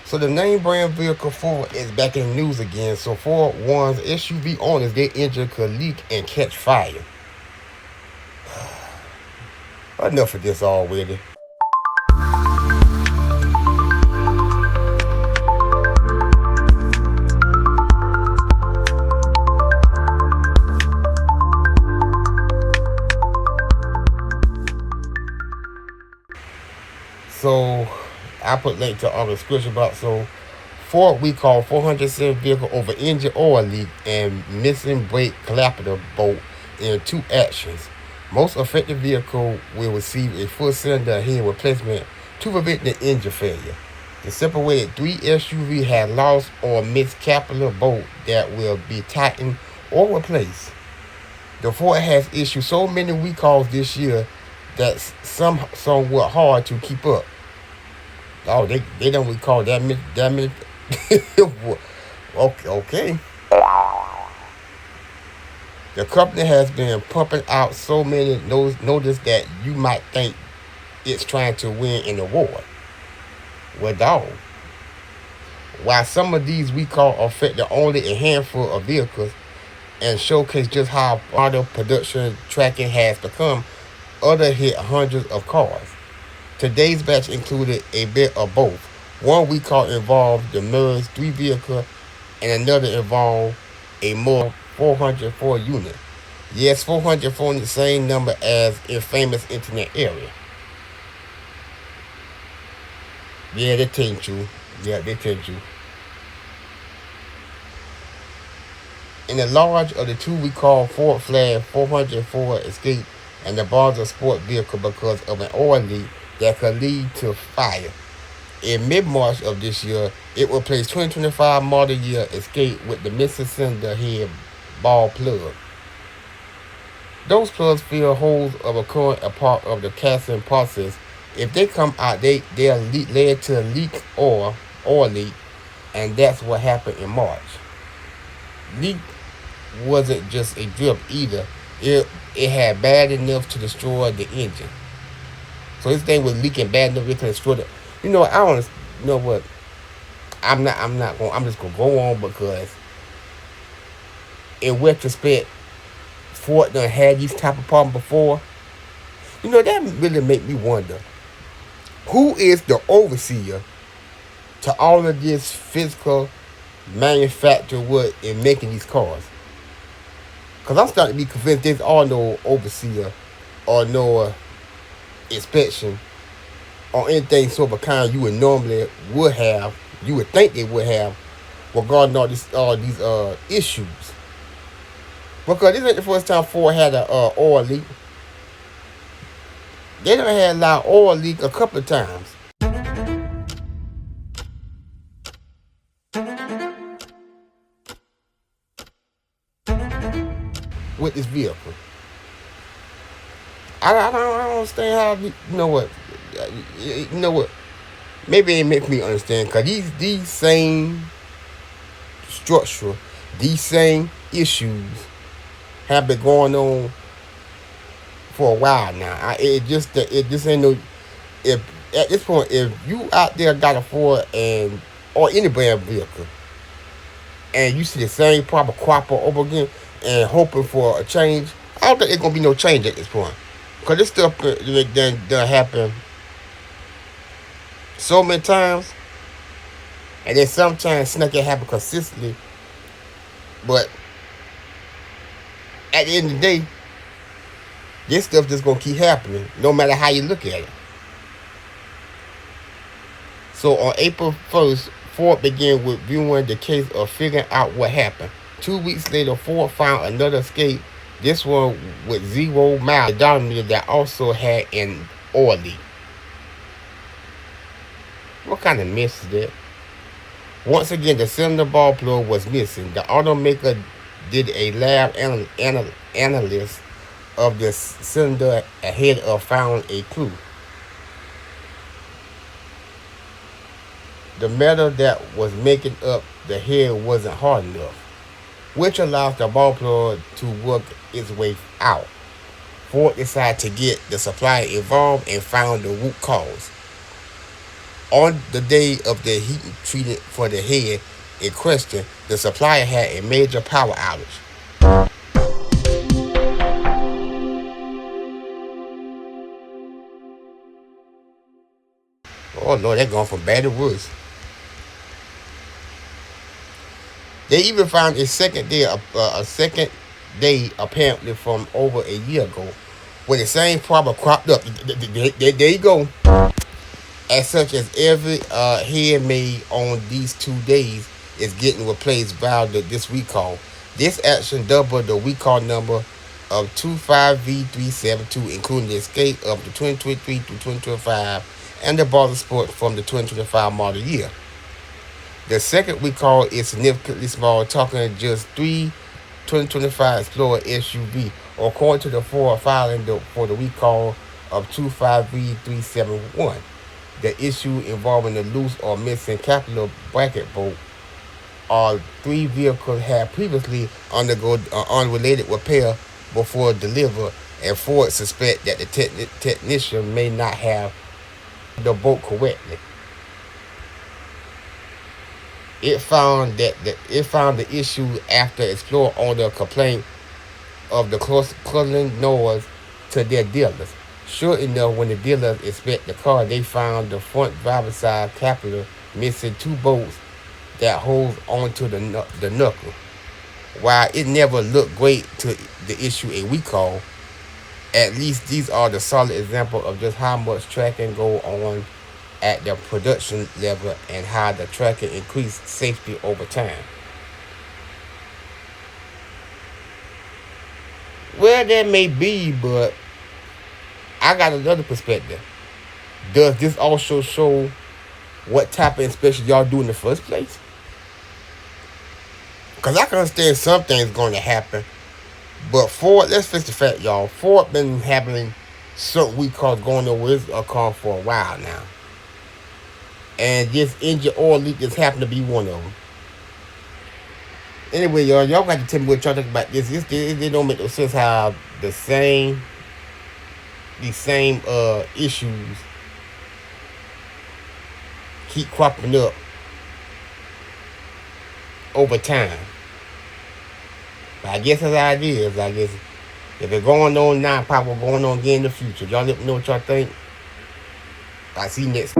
So the name brand vehicle Ford is back in the news again. So Ford warns SUV owners their engine could leak and catch fire. Enough of this already. So I put link to our description box. So Ford recall 407 vehicle over engine oil leak and missing brake caliper bolt in two actions. Most affected vehicle will receive a full cylinder head replacement to prevent the engine failure. The separated three SUV had lost or missed capital bolt that will be tightened or replaced. The Ford has issued so many recalls this year that's somewhat hard to keep up. Oh, they don't recall that many. Okay. The company has been pumping out so many notice that you might think it's trying to win an award. Well, dog. While some of these recalls affect only a handful of vehicles and showcase just how auto production tracking has become, others hit hundreds of cars. Today's batch included a bit of both. One recall involved the Merz 3 vehicle and another involved a more 404 unit. Yes, 404 is the same number as infamous internet area. Yeah, they tell you. Yeah, they tell you. In the large of the two recalled Ford Flag 404 escaped and the Bonza sport vehicle because of an oil leak that could lead to fire. In mid-March of this year, it replaced 2025 model year Escape with the missing cylinder head ball plug. Those plugs fill holes of a current a part of the casting process. If they come out, they are led to a leak or leak, and that's what happened in March. Leak wasn't just a drip either. It had bad enough to destroy the engine. So this thing was leaking bad enough it could destroy it. You know, I don't you know what? I'm just gonna go on because in retrospect, Ford done had these type of problems before. You know, that really make me wonder, who is the overseer to all of this physical manufacture work in making these cars? Because I'm starting to be convinced there's all no overseer or no inspection or anything sort of kind you would normally you would think they would have regarding all these issues. Because this ain't the first time Ford had a oil leak. They done had a lot of oil leak a couple of times. With this vehicle. I don't understand how, you know what, maybe it makes me understand, because these same structure, these same issues have been going on for a while now. It just ain't no, if at this point, if you out there got a Ford or any brand vehicle, and you see the same problem crop up over again and hoping for a change, I don't think it's gonna be no change at this point. Because this stuff done happen so many times, and then sometimes snuck it happen consistently. But at the end of the day, this stuff just gonna keep happening, no matter how you look at it. So on April 1st, Ford began reviewing the case of figuring out what happened. 2 weeks later, Ford found another escape, this one with 0 miles odometer that also had an oil leak. What kind of mess is that? Once again, the cylinder ball plug was missing. The automaker did a lab analysis of the cylinder ahead of found a clue. The metal that was making up the head wasn't hard enough, which allows the ball plug to work its way out. Ford decided to get the supplier involved and found the root cause. On the day of the heat treatment for the head in question, the supplier had a major power outage. Oh Lord, they're going from bad to worse. They even found a second day apparently from over a year ago, when the same problem cropped up. There you go. As such as every head made on these 2 days is getting replaced via this recall. This action doubled the recall number of 25V372, including the escape of the 2023 to 2025 and the Ball Sport from the 2025 model year. The second recall is significantly small, talking just 3 2025 Explorer SUV, according to the Ford filing for the recall of 25V371. The issue involving the loose or missing capital bracket bolt, all 3 vehicles had previously undergone unrelated repair before delivered, and Ford suspect that the technician may not have the bolt correctly. It found the issue after Explorer owner complaint of the cluttering noise to their dealers. Sure enough, when the dealers inspect the car, they found the front driver's side capital missing 2 bolts that holds onto the knuckle. While it never looked great to the issue a recall, at least these are the solid example of just how much tracking go on at the production level and how the tracking increased safety over time. Well, that may be, but I got another perspective. Does this also show what type of inspection y'all do in the first place? Because I can understand some things going to happen, but Ford, let's face the fact, y'all, Ford been having certain recalls going on with a car for a while now. And this engine oil leak just happened to be one of them. Anyway, y'all got to tell me what y'all think about this. It don't make no sense how these same issues keep cropping up over time. But I guess that's how it is. I guess if it's going on now, probably going on again in the future. Y'all let me know what y'all think. I'll see you next.